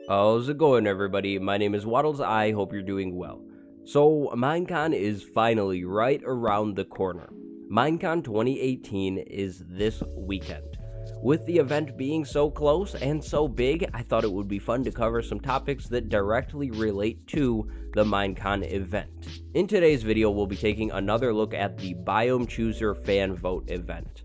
How's it going, everybody? My name is Waddles. I hope you're doing well. So, Minecon is finally right around the corner. Minecon 2018 is this weekend. With the event being so close and so big, I thought it would be fun to cover some topics that directly relate to the Minecon event. In today's video, we'll be taking another look at the Biome Chooser fan vote event.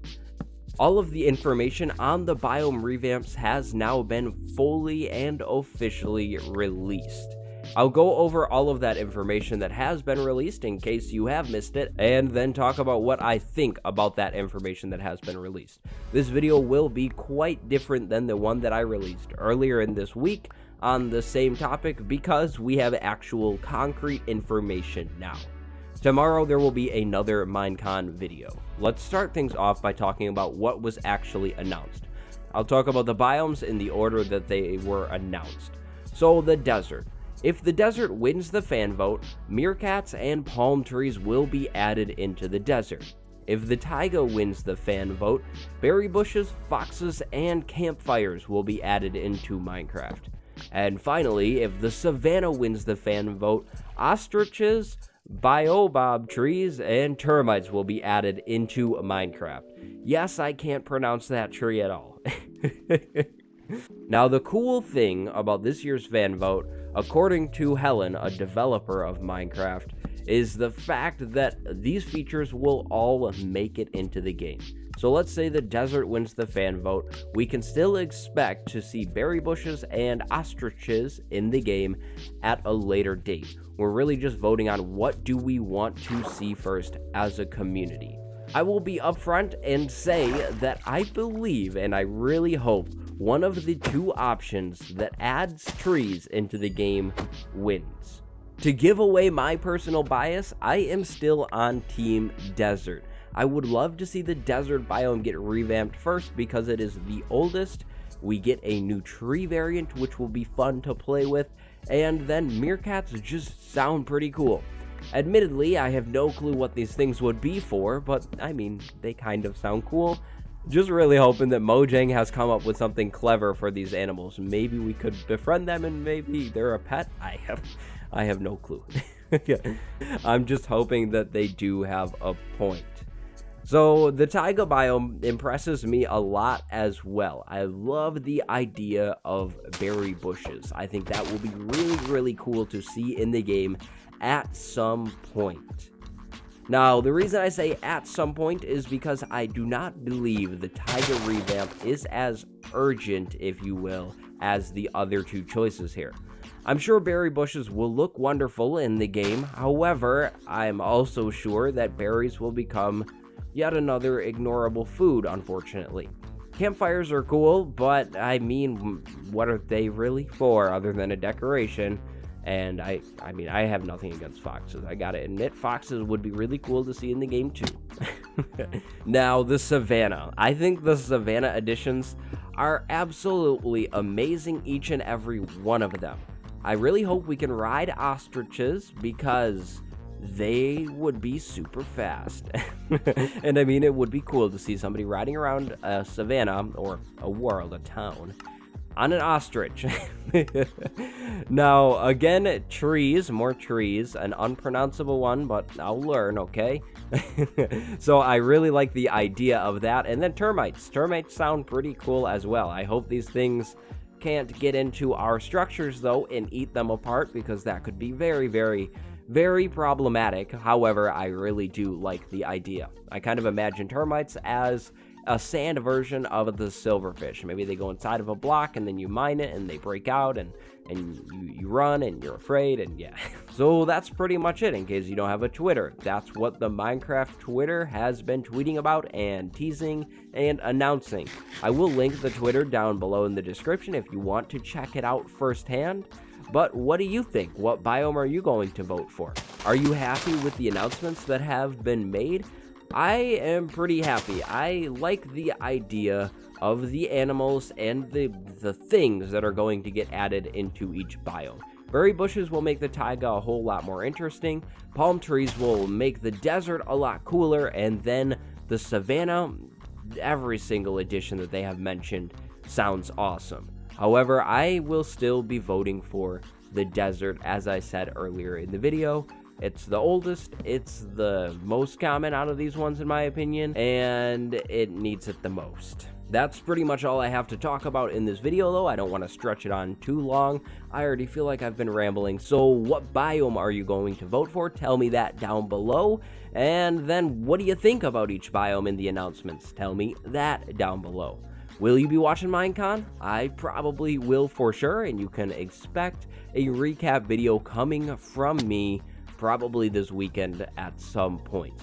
All of the information on the biome revamps has now been fully and officially released. I'll go over all of that information that has been released in case you have missed it, and then talk about what I think about that information that has been released. This video will be quite different than the one that I released earlier in this week on the same topic because we have actual concrete information now. Tomorrow there will be another Minecon video. Let's start things off by talking about what was actually announced. I'll talk about the biomes in the order that they were announced. So the desert. If the desert wins the fan vote, meerkats and palm trees will be added into the desert. If the taiga wins the fan vote, berry bushes, foxes, and campfires will be added into Minecraft. And finally, if the savanna wins the fan vote, ostriches, baobab trees, and termites will be added into Minecraft. Yes, I can't pronounce that tree at all. Now, the cool thing about this year's fan vote, according to Helen, a developer of Minecraft, is the fact that these features will all make it into the game. So let's say the desert wins the fan vote, we can still expect to see berry bushes and ostriches in the game at a later date. We're really just voting on what do we want to see first as a community. I will be upfront and say that I believe and I really hope one of the two options that adds trees into the game wins. To give away my personal bias, I am still on Team Desert. I would love to see the desert biome get revamped first because it is the oldest. We get a new tree variant which will be fun to play with, and then meerkats just sound pretty cool. Admittedly, I have no clue what these things would be for, but I mean, they kind of sound cool. Just really hoping that Mojang has come up with something clever for these animals. Maybe we could befriend them and maybe they're a pet. I have no clue. I'm just hoping that they do have a point. So the taiga biome impresses me a lot as well. I love the idea of berry bushes. I think that will be really cool to see in the game at some point. Now, the reason I say at some point is because I do not believe the taiga revamp is as urgent, if you will, as the other two choices here. I'm sure berry bushes will look wonderful in the game. However, I'm also sure that berries will become yet another ignorable food, unfortunately. Campfires are cool, but I mean, what are they really for other than a decoration? And I mean, I have nothing against foxes. I gotta admit, foxes would be really cool to see in the game too. Now, the Savanna. I think the Savanna additions are absolutely amazing, each and every one of them. I really hope we can ride ostriches because they would be super fast. And I mean, it would be cool to see somebody riding around a savanna or a world, a town, on an ostrich. Now, again, trees, more trees, an unpronounceable one, but I'll learn, okay? So I really like the idea of that. And then termites. Termites sound pretty cool as well. I hope these things can't get into our structures, though, and eat them apart, because that could be very problematic. However, I really do like the idea. I kind of imagine termites as a sand version of the silverfish. Maybe they go inside of a block and then you mine it and they break out and you run and you're afraid, and yeah. So that's pretty much it in case you don't have a Twitter. That's what the Minecraft Twitter has been tweeting about and teasing and announcing. I will link the Twitter down below in the description if you want to check it out firsthand. But what do you think? What biome are you going to vote for? Are you happy with the announcements that have been made? I am pretty happy. I like the idea of the animals and the things that are going to get added into each biome. Berry bushes will make the taiga a whole lot more interesting. Palm trees will make the desert a lot cooler. And then the savanna, every single addition that they have mentioned sounds awesome. However, I will still be voting for the desert, as I said earlier in the video. It's the oldest, it's the most common out of these ones in my opinion, and it needs it the most. That's pretty much all I have to talk about in this video though. I don't want to stretch it on too long. I already feel like I've been rambling. So what biome are you going to vote for? Tell me that down below. And then what do you think about each biome in the announcements? Tell me that down below. Will you be watching Minecon? I probably will for sure, and you can expect a recap video coming from me probably this weekend at some point.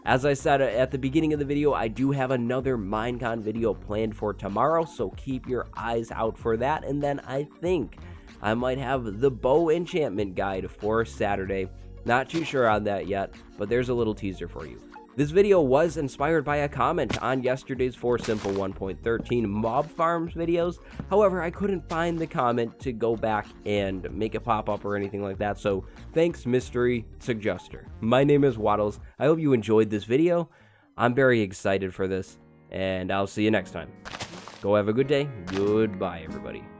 As I said at the beginning of the video, I do have another Minecon video planned for tomorrow, so keep your eyes out for that. And then I think I might have the bow enchantment guide for Saturday. Not too sure on that yet, but there's a little teaser for you. This video was inspired by a comment on yesterday's 4 Simple 1.13 mob farms videos. However, I couldn't find the comment to go back and make it pop up or anything like that, so thanks, mystery suggester. My name is Waddles. I hope you enjoyed this video. I'm very excited for this, and I'll see you next time. Go have a good day. Goodbye, everybody.